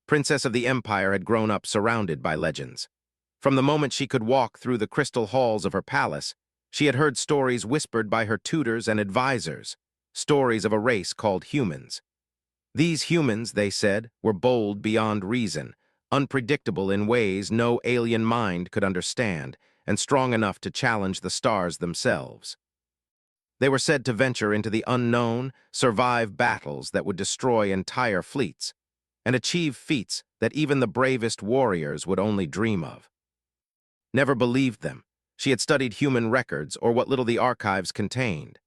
Princess of the Empire had grown up surrounded by legends. From the moment she could walk through the crystal halls of her palace, she had heard stories whispered by her tutors and advisors, stories of a race called humans. These humans, they said, were bold beyond reason, unpredictable in ways no alien mind could understand, and strong enough to challenge the stars themselves. They were said to venture into the unknown, survive battles that would destroy entire fleets, and achieve feats that even the bravest warriors would only dream of. Never believed them. She had studied human records or what little the archives contained.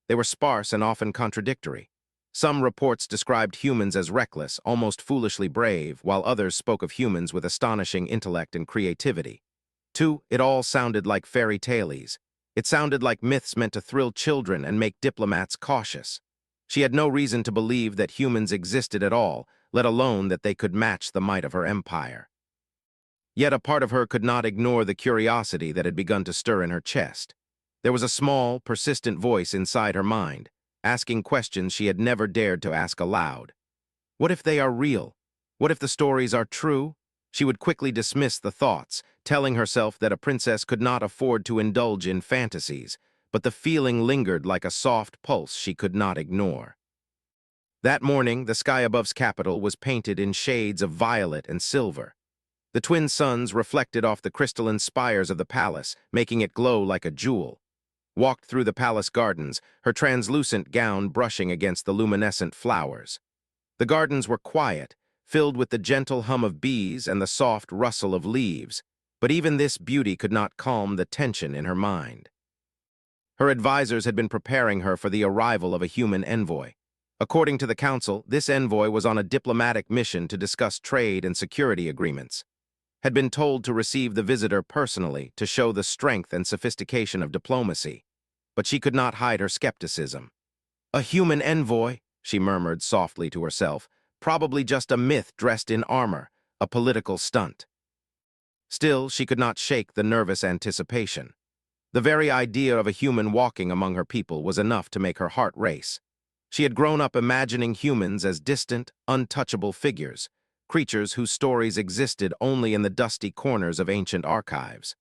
They were sparse and often contradictory. Some reports described humans as reckless, almost foolishly brave, while others spoke of humans with astonishing intellect and creativity. It all sounded like fairy tales. It sounded like myths meant to thrill children and make diplomats cautious. She had no reason to believe that humans existed at all, let alone that they could match the might of her empire. Yet a part of her could not ignore the curiosity that had begun to stir in her chest. There was a small, persistent voice inside her mind, asking questions she had never dared to ask aloud. What if they are real? What if the stories are true? She would quickly dismiss the thoughts, telling herself that a princess could not afford to indulge in fantasies, but the feeling lingered like a soft pulse she could not ignore. That morning, the sky above's capital was painted in shades of violet and silver. The twin suns reflected off the crystalline spires of the palace, making it glow like a jewel. Walked through the palace gardens, her translucent gown brushing against the luminescent flowers. The gardens were quiet, filled with the gentle hum of bees and the soft rustle of leaves, but even this beauty could not calm the tension in her mind. Her advisors had been preparing her for the arrival of a human envoy. According to the council, this envoy was on a diplomatic mission to discuss trade and security agreements. Had been told to receive the visitor personally to show the strength and sophistication of diplomacy. But she could not hide her skepticism. A human envoy, she murmured softly to herself, probably just a myth dressed in armor, a political stunt. Still, she could not shake the nervous anticipation. The very idea of a human walking among her people was enough to make her heart race. She had grown up imagining humans as distant, untouchable figures, creatures whose stories existed only in the dusty corners of ancient archives.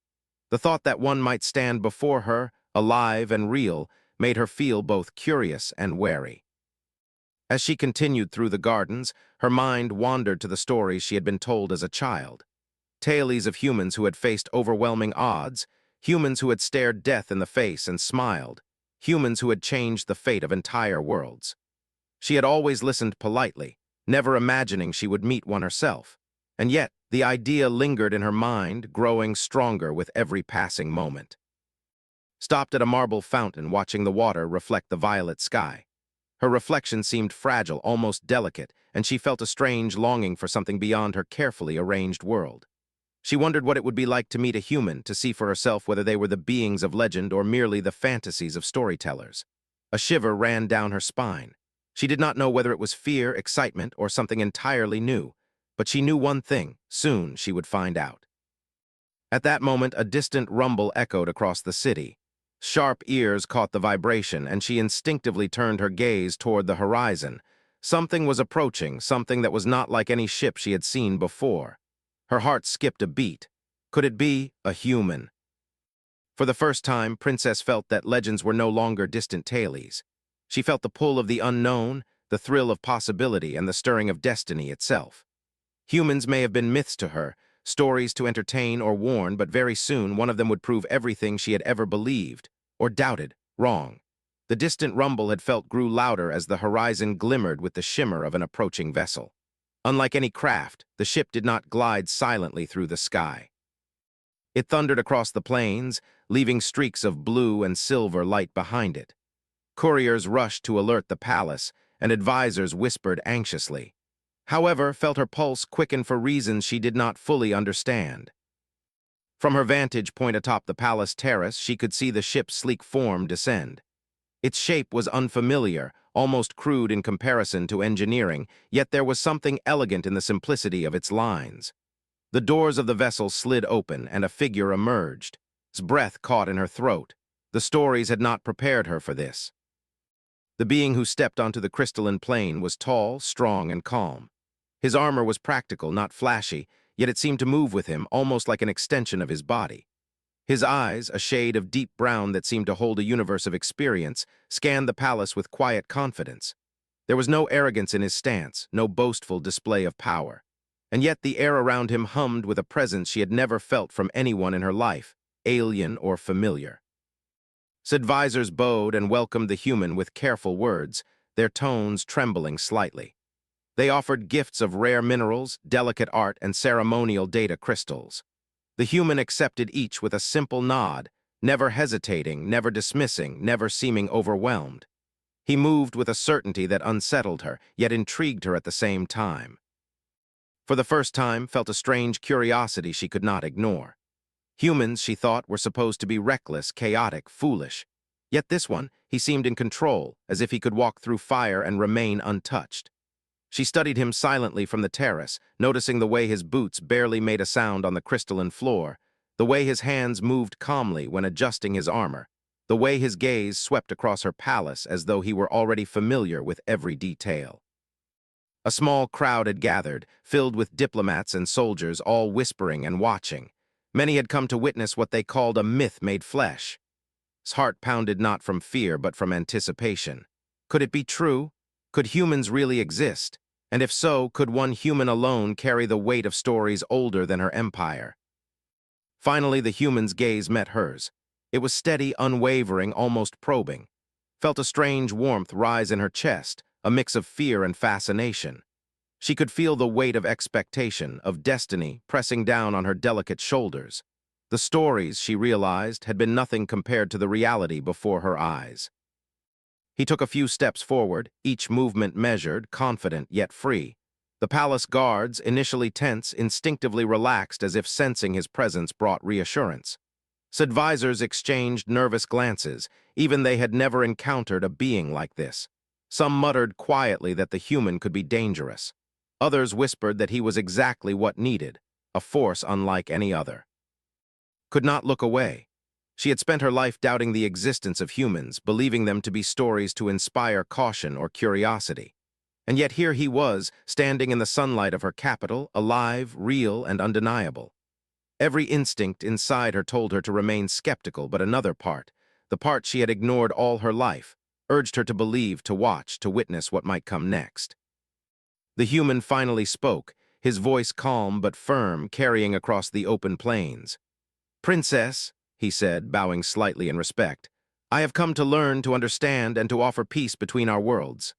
The thought that one might stand before her, alive and real, made her feel both curious and wary. As she continued through the gardens, her mind wandered to the stories she had been told as a child. Tales of humans who had faced overwhelming odds, humans who had stared death in the face and smiled, humans who had changed the fate of entire worlds. She had always listened politely, never imagining she would meet one herself, and yet the idea lingered in her mind, growing stronger with every passing moment. Stopped at a marble fountain, watching the water reflect the violet sky. Her reflection seemed fragile, almost delicate, and she felt a strange longing for something beyond her carefully arranged world. She wondered what it would be like to meet a human, to see for herself whether they were the beings of legend or merely the fantasies of storytellers. A shiver ran down her spine. She did not know whether it was fear, excitement, or something entirely new, but she knew one thing: soon she would find out. At that moment, a distant rumble echoed across the city. Sharp ears caught the vibration, and she instinctively turned her gaze toward the horizon. Something was approaching, something that was not like any ship she had seen before. Her heart skipped a beat. Could it be a human? For the first time, Princess felt that legends were no longer distant tales. She felt the pull of the unknown, the thrill of possibility, and the stirring of destiny itself. Humans may have been myths to her, stories to entertain or warn, but very soon one of them would prove everything she had ever believed, or doubted, wrong. The distant rumble had felt grew louder as the horizon glimmered with the shimmer of an approaching vessel. Unlike any craft, the ship did not glide silently through the sky. It thundered across the plains, leaving streaks of blue and silver light behind it. Couriers rushed to alert the palace, and advisors whispered anxiously. However, felt her pulse quicken for reasons she did not fully understand. From her vantage point atop the palace terrace, she could see the ship's sleek form descend. Its shape was unfamiliar, almost crude in comparison to engineering, yet there was something elegant in the simplicity of its lines. The doors of the vessel slid open, and a figure emerged. Its breath caught in her throat. The stories had not prepared her for this. The being who stepped onto the crystalline plain was tall, strong, and calm. His armor was practical, not flashy, yet it seemed to move with him, almost like an extension of his body. His eyes, a shade of deep brown that seemed to hold a universe of experience, scanned the palace with quiet confidence. There was no arrogance in his stance, no boastful display of power. And yet the air around him hummed with a presence she had never felt from anyone in her life, alien or familiar. His advisors bowed and welcomed the human with careful words, their tones trembling slightly. They offered gifts of rare minerals, delicate art, and ceremonial data crystals. The human accepted each with a simple nod, never hesitating, never dismissing, never seeming overwhelmed. He moved with a certainty that unsettled her, yet intrigued her at the same time. For the first time, felt a strange curiosity she could not ignore. Humans, she thought, were supposed to be reckless, chaotic, foolish. Yet this one, he seemed in control, as if he could walk through fire and remain untouched. She studied him silently from the terrace, noticing the way his boots barely made a sound on the crystalline floor, the way his hands moved calmly when adjusting his armor, the way his gaze swept across her palace as though he were already familiar with every detail. A small crowd had gathered, filled with diplomats and soldiers, all whispering and watching. Many had come to witness what they called a myth made flesh. His heart pounded not from fear but from anticipation. Could it be true? Could humans really exist? And if so, could one human alone carry the weight of stories older than her empire? Finally, the human's gaze met hers. It was steady, unwavering, almost probing. Felt a strange warmth rise in her chest, a mix of fear and fascination. She could feel the weight of expectation, of destiny, pressing down on her delicate shoulders. The stories, she realized, had been nothing compared to the reality before her eyes. He took a few steps forward, each movement measured, confident yet free. The palace guards, initially tense, instinctively relaxed as if sensing his presence brought reassurance. His advisors exchanged nervous glances, even they had never encountered a being like this. Some muttered quietly that the human could be dangerous. Others whispered that he was exactly what needed, a force unlike any other. Could not look away. She had spent her life doubting the existence of humans, believing them to be stories to inspire caution or curiosity. And yet here he was, standing in the sunlight of her capital, alive, real, and undeniable. Every instinct inside her told her to remain skeptical, but another part, the part she had ignored all her life, urged her to believe, to watch, to witness what might come next. The human finally spoke, his voice calm but firm, carrying across the open plains. "Princess," he said, bowing slightly in respect, "I have come to learn, to understand, and to offer peace between our worlds."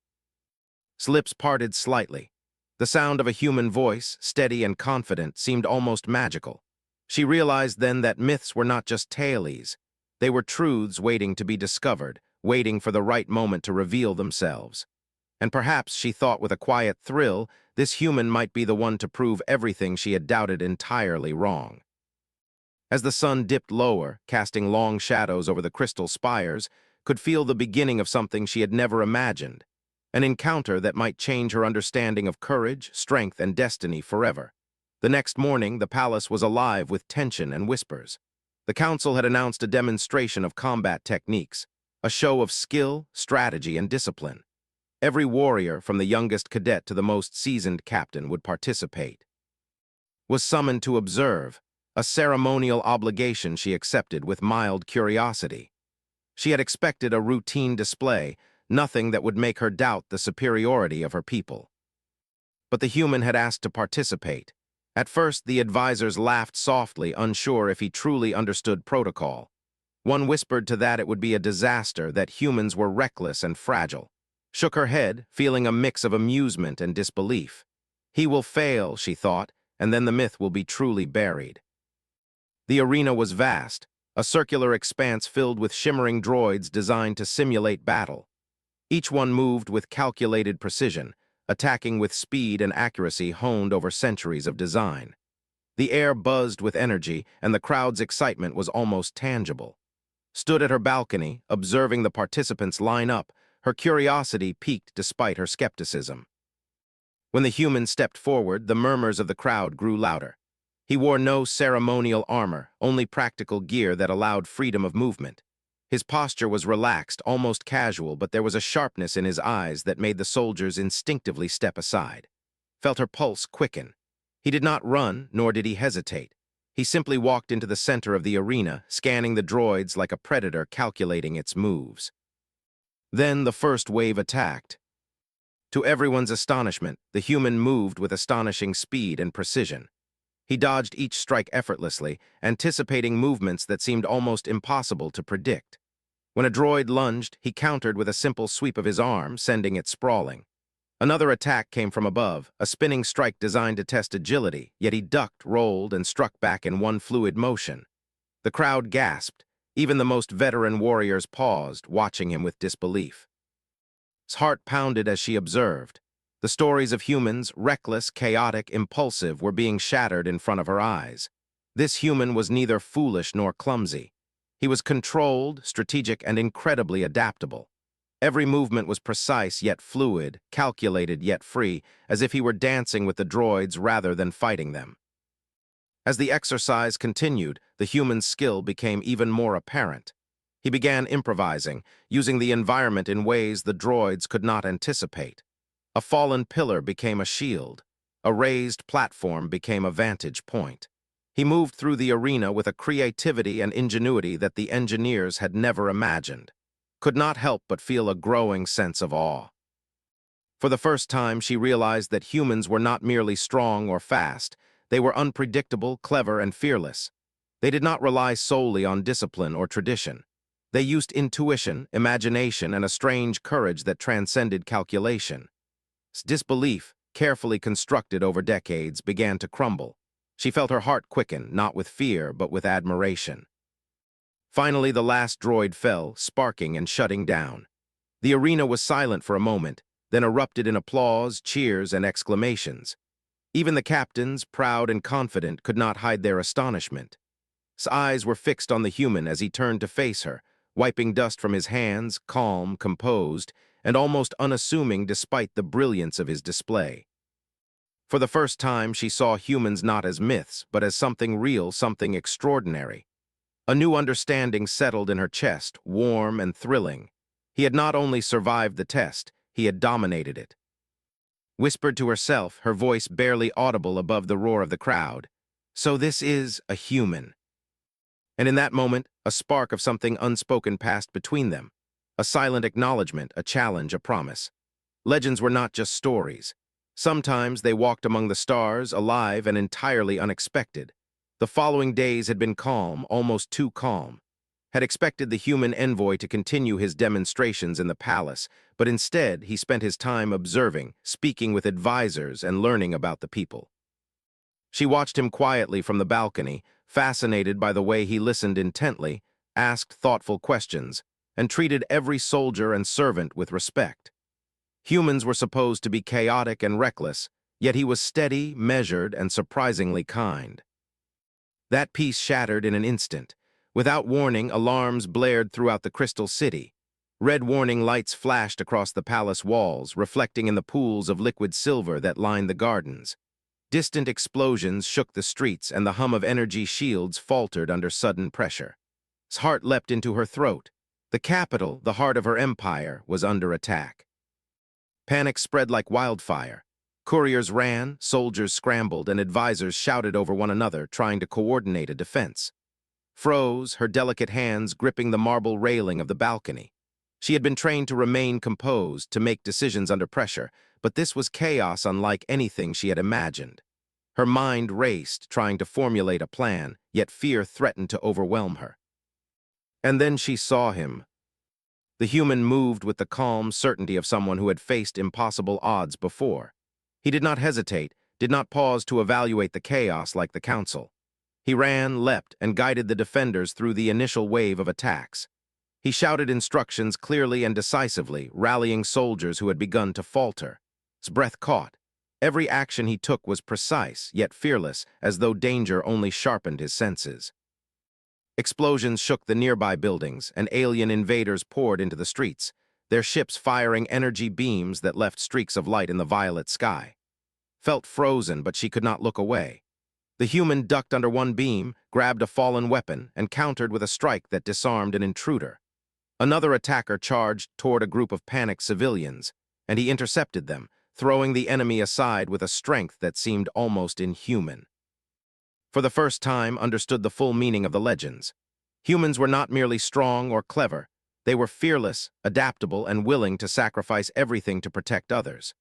His lips parted slightly. The sound of a human voice, steady and confident, seemed almost magical. She realized then that myths were not just tales. They were truths waiting to be discovered, waiting for the right moment to reveal themselves. And perhaps, she thought with a quiet thrill, this human might be the one to prove everything she had doubted entirely wrong. As the sun dipped lower, casting long shadows over the crystal spires, could feel the beginning of something she had never imagined, an encounter that might change her understanding of courage, strength, and destiny forever. The next morning, the palace was alive with tension and whispers. The council had announced a demonstration of combat techniques, a show of skill, strategy, and discipline. Every warrior, from the youngest cadet to the most seasoned captain, would participate. Was summoned to observe, a ceremonial obligation she accepted with mild curiosity. She had expected a routine display, nothing that would make her doubt the superiority of her people. But the human had asked to participate. At first, the advisors laughed softly, unsure if he truly understood protocol. One whispered to that it would be a disaster, that humans were reckless and fragile. Shook her head, feeling a mix of amusement and disbelief. He will fail, she thought, and then the myth will be truly buried. The arena was vast, a circular expanse filled with shimmering droids designed to simulate battle. Each one moved with calculated precision, attacking with speed and accuracy honed over centuries of design. The air buzzed with energy, and the crowd's excitement was almost tangible. Stood at her balcony, observing the participants line up, her curiosity piqued despite her skepticism. When the human stepped forward, the murmurs of the crowd grew louder. He wore no ceremonial armor, only practical gear that allowed freedom of movement. His posture was relaxed, almost casual, but there was a sharpness in his eyes that made the soldiers instinctively step aside. felt her pulse quicken. He did not run, nor did he hesitate. He simply walked into the center of the arena, scanning the droids like a predator calculating its moves. Then the first wave attacked. To everyone's astonishment, the human moved with astonishing speed and precision. He dodged each strike effortlessly, anticipating movements that seemed almost impossible to predict. When a droid lunged, he countered with a simple sweep of his arm, sending it sprawling. Another attack came from above, a spinning strike designed to test agility, yet he ducked, rolled, and struck back in one fluid motion. The crowd gasped. Even the most veteran warriors paused, watching him with disbelief. His heart pounded as she observed. The stories of humans, reckless, chaotic, impulsive, were being shattered in front of her eyes. This human was neither foolish nor clumsy. He was controlled, strategic, and incredibly adaptable. Every movement was precise yet fluid, calculated yet free, as if he were dancing with the droids rather than fighting them. As the exercise continued, the human's skill became even more apparent. He began improvising, using the environment in ways the droids could not anticipate. A fallen pillar became a shield. A raised platform became a vantage point. He moved through the arena with a creativity and ingenuity that the engineers had never imagined. Could not help but feel a growing sense of awe. For the first time, she realized that humans were not merely strong or fast. They were unpredictable, clever, and fearless. They did not rely solely on discipline or tradition. They used intuition, imagination, and a strange courage that transcended calculation. Disbelief, carefully constructed over decades, began to crumble. She felt her heart quicken, not with fear, but with admiration. Finally, the last droid fell, sparking and shutting down. The arena was silent for a moment, then erupted in applause, cheers, and exclamations. Even the captains, proud and confident, could not hide their astonishment. His eyes were fixed on the human as he turned to face her, wiping dust from his hands, calm, composed, and almost unassuming despite the brilliance of his display. For the first time, she saw humans not as myths, but as something real, something extraordinary. A new understanding settled in her chest, warm and thrilling. He had not only survived the test, he had dominated it. Whispered to herself, her voice barely audible above the roar of the crowd, "So this is a human." And in that moment, a spark of something unspoken passed between them. A silent acknowledgement, a challenge, a promise. Legends were not just stories. Sometimes they walked among the stars, alive and entirely unexpected. The following days had been calm, almost too calm. Had expected the human envoy to continue his demonstrations in the palace, but instead he spent his time observing, speaking with advisors, and learning about the people. She watched him quietly from the balcony, fascinated by the way he listened intently, asked thoughtful questions, and treated every soldier and servant with respect. Humans were supposed to be chaotic and reckless, yet he was steady, measured, and surprisingly kind. That peace shattered in an instant. Without warning, alarms blared throughout the Crystal City. Red warning lights flashed across the palace walls, reflecting in the pools of liquid silver that lined the gardens. Distant explosions shook the streets, and the hum of energy shields faltered under sudden pressure. His heart leapt into her throat. The capital, the heart of her empire, was under attack. Panic spread like wildfire. Couriers ran, soldiers scrambled, and advisors shouted over one another, trying to coordinate a defense. Froze, her delicate hands gripping the marble railing of the balcony. She had been trained to remain composed, to make decisions under pressure, but this was chaos unlike anything she had imagined. Her mind raced, trying to formulate a plan, yet fear threatened to overwhelm her. And then she saw him. The human moved with the calm certainty of someone who had faced impossible odds before. He did not hesitate, did not pause to evaluate the chaos like the council. He ran, leapt, and guided the defenders through the initial wave of attacks. He shouted instructions clearly and decisively, rallying soldiers who had begun to falter. His breath caught. Every action he took was precise, yet fearless, as though danger only sharpened his senses. Explosions shook the nearby buildings, and alien invaders poured into the streets, their ships firing energy beams that left streaks of light in the violet sky. Felt frozen, but she could not look away. The human ducked under one beam, grabbed a fallen weapon, and countered with a strike that disarmed an intruder. Another attacker charged toward a group of panicked civilians, and he intercepted them, throwing the enemy aside with a strength that seemed almost inhuman. For the first time, understood the full meaning of the legends. Humans were not merely strong or clever. They were fearless, adaptable, and willing to sacrifice everything to protect others.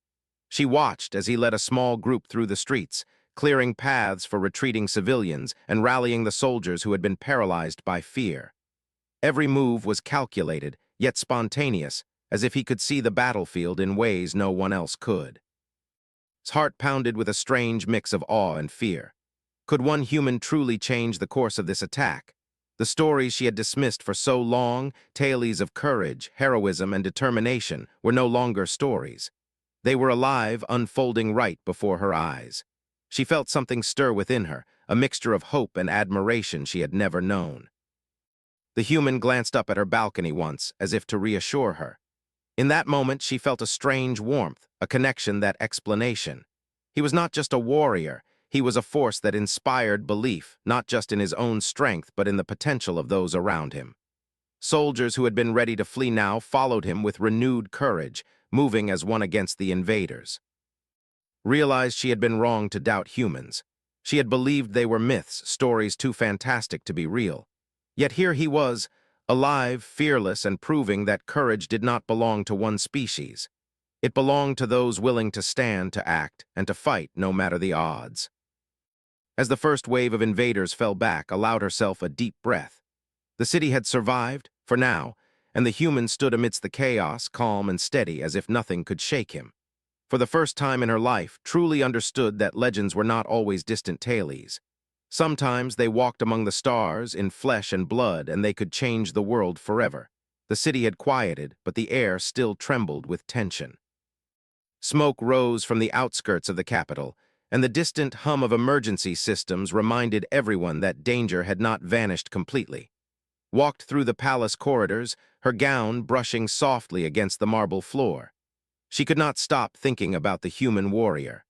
She watched as he led a small group through the streets, clearing paths for retreating civilians and rallying the soldiers who had been paralyzed by fear. Every move was calculated, yet spontaneous, as if he could see the battlefield in ways no one else could. His heart pounded with a strange mix of awe and fear. Could one human truly change the course of this attack? The stories she had dismissed for so long, tales of courage, heroism, and determination, were no longer stories. They were alive, unfolding right before her eyes. She felt something stir within her, a mixture of hope and admiration she had never known. The human glanced up at her balcony once, as if to reassure her. In that moment, she felt a strange warmth, a connection, that explanation. He was not just a warrior. He was a force that inspired belief, not just in his own strength, but in the potential of those around him. Soldiers who had been ready to flee now followed him with renewed courage, moving as one against the invaders. Realized she had been wrong to doubt humans. She had believed they were myths, stories too fantastic to be real. Yet here he was, alive, fearless, and proving that courage did not belong to one species. It belonged to those willing to stand, to act, and to fight no matter the odds. As the first wave of invaders fell back, allowed herself a deep breath. The city had survived, for now, and the human stood amidst the chaos, calm and steady, as if nothing could shake him. For the first time in her life, truly understood that legends were not always distant tales. Sometimes they walked among the stars, in flesh and blood, and they could change the world forever. The city had quieted, but the air still trembled with tension. Smoke rose from the outskirts of the capital, and the distant hum of emergency systems reminded everyone that danger had not vanished completely. Walked through the palace corridors, her gown brushing softly against the marble floor. She could not stop thinking about the human warrior.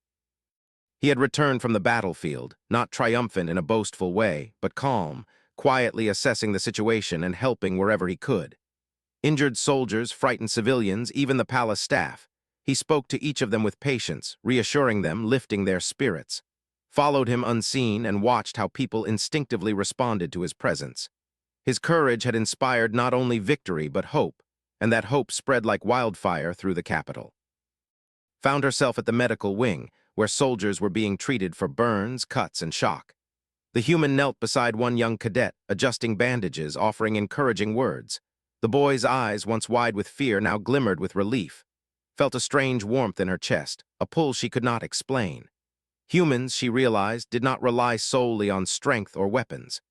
He had returned from the battlefield, not triumphant in a boastful way, but calm, quietly assessing the situation and helping wherever he could. Injured soldiers, frightened civilians, even the palace staff. He spoke to each of them with patience, reassuring them, lifting their spirits. Followed him unseen and watched how people instinctively responded to his presence. His courage had inspired not only victory but hope, and that hope spread like wildfire through the capital. Found herself at the medical wing, where soldiers were being treated for burns, cuts, and shock. The human knelt beside one young cadet, adjusting bandages, offering encouraging words. The boy's eyes, once wide with fear, now glimmered with relief. Felt a strange warmth in her chest, a pull she could not explain. Humans, she realized, did not rely solely on strength or weapons.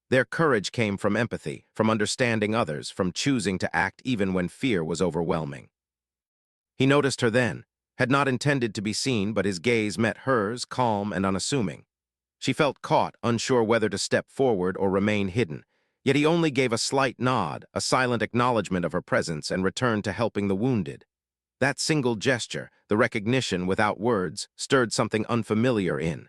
Their courage came from empathy, from understanding others, from choosing to act even when fear was overwhelming. He noticed her then, had not intended to be seen, but his gaze met hers, calm and unassuming. She felt caught, unsure whether to step forward or remain hidden, yet he only gave a slight nod, a silent acknowledgement of her presence, and returned to helping the wounded. That single gesture, the recognition without words, stirred something unfamiliar in.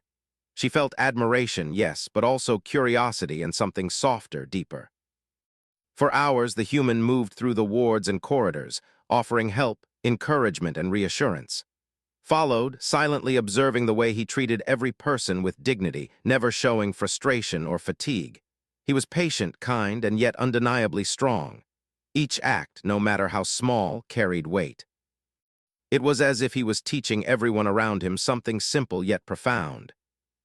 She felt admiration, yes, but also curiosity and something softer, deeper. For hours, the human moved through the wards and corridors, offering help, encouragement, and reassurance. Followed, silently observing the way he treated every person with dignity, never showing frustration or fatigue. He was patient, kind, and yet undeniably strong. Each act, no matter how small, carried weight. It was as if he was teaching everyone around him something simple yet profound.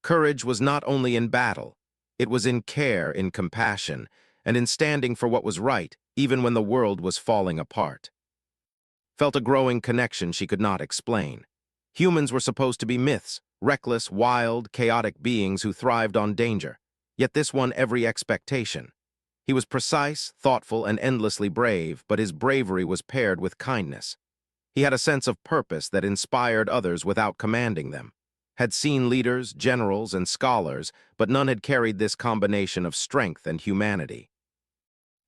Courage was not only in battle, it was in care, in compassion, and in standing for what was right, even when the world was falling apart. Felt a growing connection she could not explain. Humans were supposed to be myths, reckless, wild, chaotic beings who thrived on danger. Yet this won every expectation. He was precise, thoughtful, and endlessly brave, but his bravery was paired with kindness. He had a sense of purpose that inspired others without commanding them. Had seen leaders, generals, and scholars, but none had carried this combination of strength and humanity.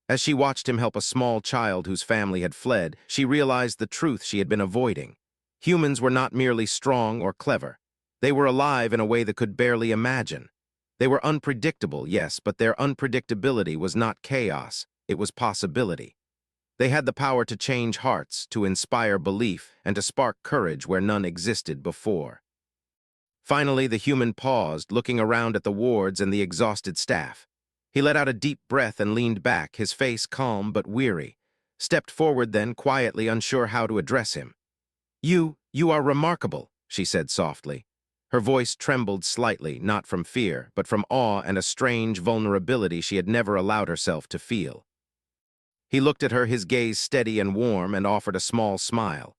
As she watched him help a small child whose family had fled, she realized the truth she had been avoiding. Humans were not merely strong or clever. They were alive in a way that could barely imagine. They were unpredictable, yes, but their unpredictability was not chaos, it was possibility. They had the power to change hearts, to inspire belief, and to spark courage where none existed before. Finally, the human paused, looking around at the wards and the exhausted staff. He let out a deep breath and leaned back, his face calm but weary. Stepped forward then, quietly unsure how to address him. You are remarkable," she said softly. Her voice trembled slightly, not from fear, but from awe and a strange vulnerability she had never allowed herself to feel. He looked at her, his gaze steady and warm, and offered a small smile.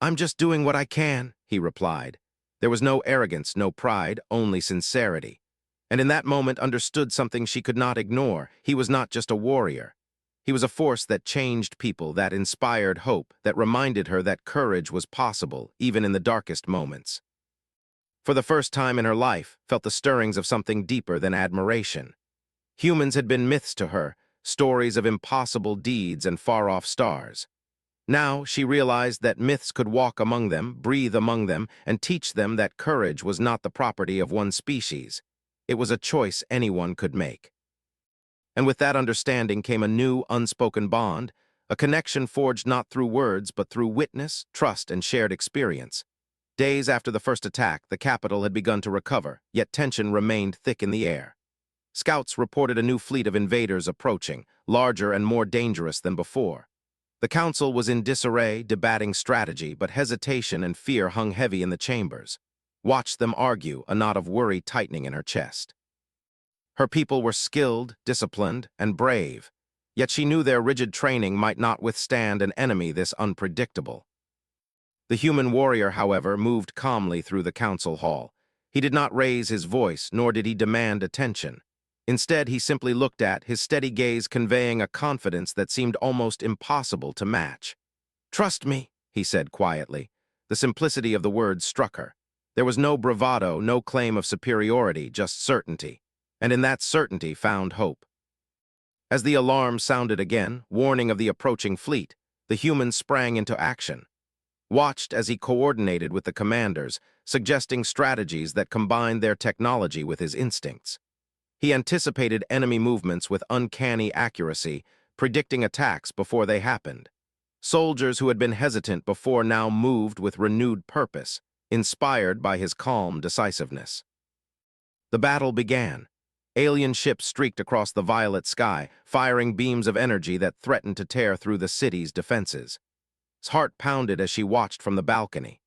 "I'm just doing what I can," he replied. There was no arrogance, no pride, only sincerity. And in that moment understood something she could not ignore. He was not just a warrior. He was a force that changed people, that inspired hope, that reminded her that courage was possible, even in the darkest moments. For the first time in her life, felt the stirrings of something deeper than admiration. Humans had been myths to her, stories of impossible deeds and far-off stars. Now she realized that myths could walk among them, breathe among them, and teach them that courage was not the property of one species. It was a choice anyone could make. And with that understanding came a new, unspoken bond, a connection forged not through words but through witness, trust, and shared experience. Days after the first attack, the capital had begun to recover, yet tension remained thick in the air. Scouts reported a new fleet of invaders approaching, larger and more dangerous than before. The council was in disarray, debating strategy, but hesitation and fear hung heavy in the chambers. Watched them argue, a knot of worry tightening in her chest. Her people were skilled, disciplined, and brave, yet she knew their rigid training might not withstand an enemy this unpredictable. The human warrior, however, moved calmly through the council hall. He did not raise his voice, nor did he demand attention. Instead, he simply looked at, his steady gaze conveying a confidence that seemed almost impossible to match. "Trust me," he said quietly. The simplicity of the words struck her. There was no bravado, no claim of superiority, just certainty. And in that certainty found hope. As the alarm sounded again, warning of the approaching fleet, the human sprang into action. Watched as he coordinated with the commanders, suggesting strategies that combined their technology with his instincts. He anticipated enemy movements with uncanny accuracy, predicting attacks before they happened. Soldiers who had been hesitant before now moved with renewed purpose, inspired by his calm decisiveness. The battle began. Alien ships streaked across the violet sky, firing beams of energy that threatened to tear through the city's defenses. His heart pounded as she watched from the balcony.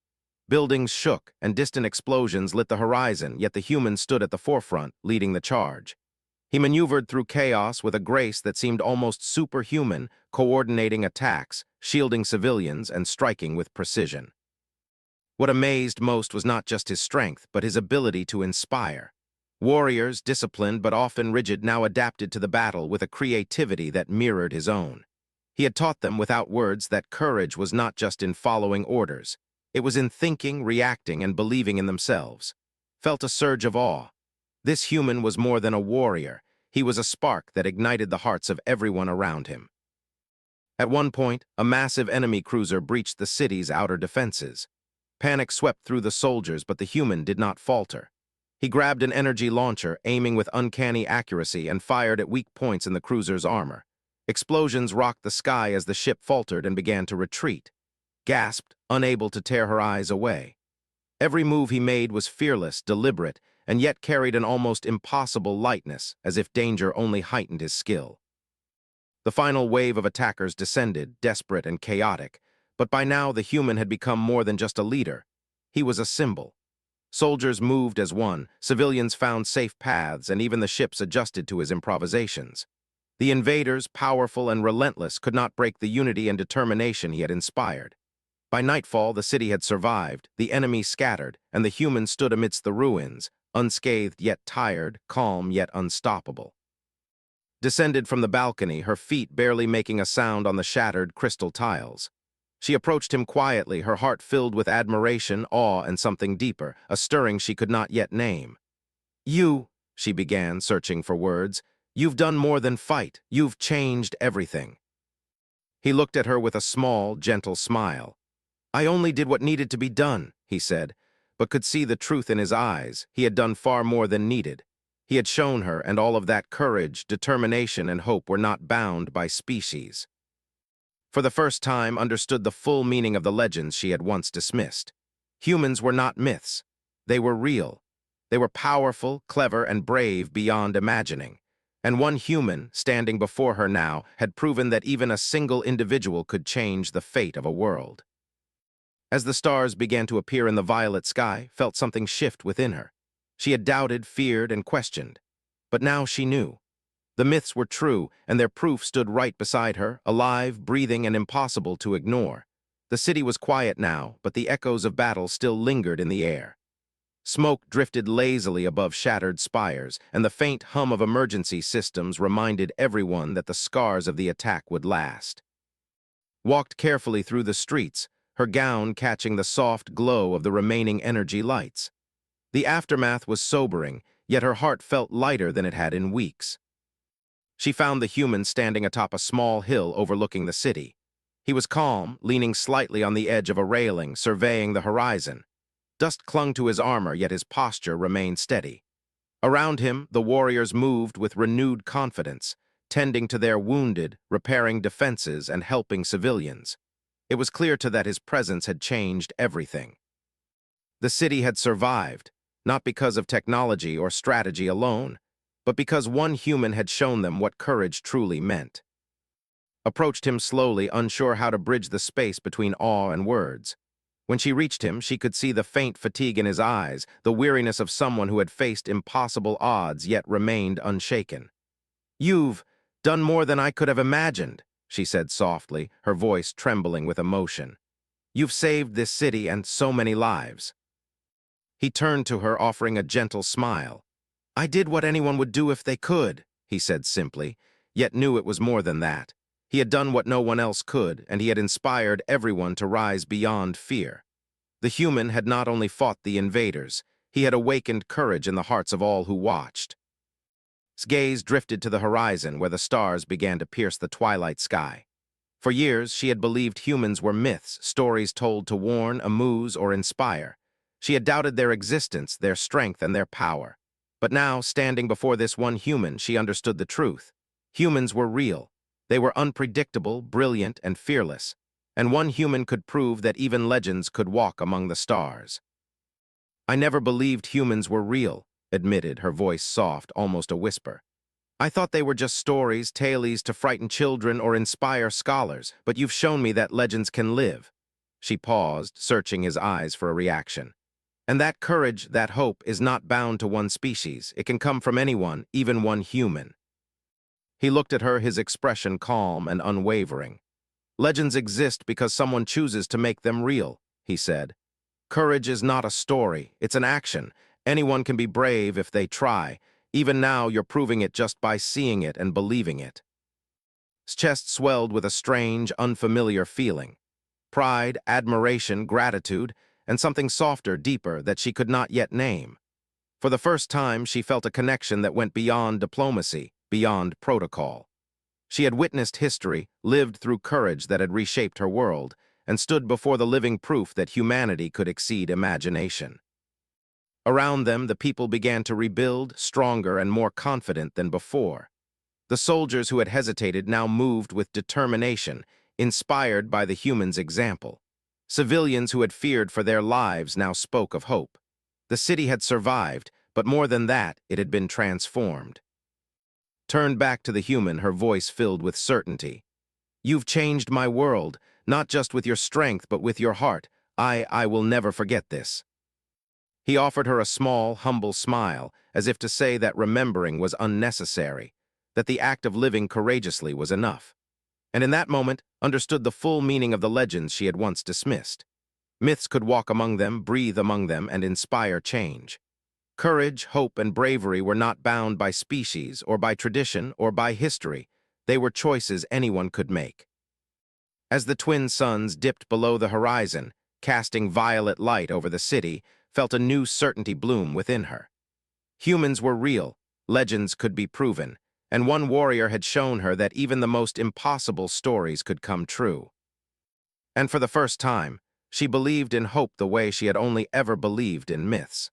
Buildings shook, and distant explosions lit the horizon, yet the human stood at the forefront, leading the charge. He maneuvered through chaos with a grace that seemed almost superhuman, coordinating attacks, shielding civilians, and striking with precision. What amazed most was not just his strength, but his ability to inspire. Warriors, disciplined but often rigid, now adapted to the battle with a creativity that mirrored his own. He had taught them without words that courage was not just in following orders. It was in thinking, reacting, and believing in themselves. Felt a surge of awe. This human was more than a warrior. He was a spark that ignited the hearts of everyone around him. At one point, a massive enemy cruiser breached the city's outer defenses. Panic swept through the soldiers, but the human did not falter. He grabbed an energy launcher, aiming with uncanny accuracy, and fired at weak points in the cruiser's armor. Explosions rocked the sky as the ship faltered and began to retreat. Gasped, unable to tear her eyes away. Every move he made was fearless, deliberate, and yet carried an almost impossible lightness, as if danger only heightened his skill. The final wave of attackers descended, desperate and chaotic, but by now the human had become more than just a leader. He was a symbol. Soldiers moved as one, civilians found safe paths, and even the ships adjusted to his improvisations. The invaders, powerful and relentless, could not break the unity and determination he had inspired. By nightfall, the city had survived, the enemy scattered, and the human stood amidst the ruins, unscathed yet tired, calm yet unstoppable. Descended from the balcony, her feet barely making a sound on the shattered crystal tiles. She approached him quietly, her heart filled with admiration, awe, and something deeper, a stirring she could not yet name. She began, searching for words. "You've done more than fight. You've changed everything." He looked at her with a small, gentle smile. "I only did what needed to be done," he said, but could see the truth in his eyes. He had done far more than needed. He had shown her, and all of that courage, determination, and hope were not bound by species. For the first time, understood the full meaning of the legends she had once dismissed. Humans were not myths. They were real. They were powerful, clever, and brave beyond imagining. And one human, standing before her now, had proven that even a single individual could change the fate of a world. As the stars began to appear in the violet sky, felt something shift within her. She had doubted, feared, and questioned. But now she knew. The myths were true, and their proof stood right beside her, alive, breathing, and impossible to ignore. The city was quiet now, but the echoes of battle still lingered in the air. Smoke drifted lazily above shattered spires, and the faint hum of emergency systems reminded everyone that the scars of the attack would last. Walked carefully through the streets, her gown catching the soft glow of the remaining energy lights. The aftermath was sobering, yet her heart felt lighter than it had in weeks. She found the human standing atop a small hill overlooking the city. He was calm, leaning slightly on the edge of a railing, surveying the horizon. Dust clung to his armor, yet his posture remained steady. Around him, the warriors moved with renewed confidence, tending to their wounded, repairing defenses, and helping civilians. It was clear to that his presence had changed everything. The city had survived, not because of technology or strategy alone, but because one human had shown them what courage truly meant. Approached him slowly, unsure how to bridge the space between awe and words. When she reached him, she could see the faint fatigue in his eyes, the weariness of someone who had faced impossible odds yet remained unshaken. "You've done more than I could have imagined," she said softly, her voice trembling with emotion. "You've saved this city and so many lives." He turned to her, offering a gentle smile. "I did what anyone would do if they could," he said simply, yet knew it was more than that. He had done what no one else could, and he had inspired everyone to rise beyond fear. The human had not only fought the invaders, he had awakened courage in the hearts of all who watched. His gaze drifted to the horizon where the stars began to pierce the twilight sky. For years, she had believed humans were myths, stories told to warn, amuse, or inspire. She had doubted their existence, their strength, and their power. But now, standing before this one human, she understood the truth. Humans were real. They were unpredictable, brilliant, and fearless. And one human could prove that even legends could walk among the stars. "I never believed humans were real," admitted, her voice soft, almost a whisper. "I thought they were just stories, tales to frighten children or inspire scholars, but you've shown me that legends can live." She paused, searching his eyes for a reaction. "And that courage, that hope, is not bound to one species. It can come from anyone, even one human." He looked at her, his expression calm and unwavering. "Legends exist because someone chooses to make them real," he said. "Courage is not a story, it's an action. Anyone can be brave if they try. Even now, you're proving it just by seeing it and believing it." His chest swelled with a strange, unfamiliar feeling. Pride, admiration, gratitude, and something softer, deeper, that she could not yet name. For the first time, she felt a connection that went beyond diplomacy, beyond protocol. She had witnessed history, lived through courage that had reshaped her world, and stood before the living proof that humanity could exceed imagination. Around them, the people began to rebuild, stronger and more confident than before. The soldiers who had hesitated now moved with determination, inspired by the human's example. Civilians who had feared for their lives now spoke of hope. The city had survived, but more than that, it had been transformed. Turned back to the human, her voice filled with certainty. "You've changed my world, not just with your strength, but with your heart. I will never forget this." He offered her a small, humble smile, as if to say that remembering was unnecessary, that the act of living courageously was enough. And in that moment, understood the full meaning of the legends she had once dismissed. Myths could walk among them, breathe among them, and inspire change. Courage, hope, and bravery were not bound by species, or by tradition, or by history. They were choices anyone could make. As the twin suns dipped below the horizon, casting violet light over the city, felt a new certainty bloom within her. Humans were real, legends could be proven, and one warrior had shown her that even the most impossible stories could come true. And for the first time, she believed in hope the way she had only ever believed in myths.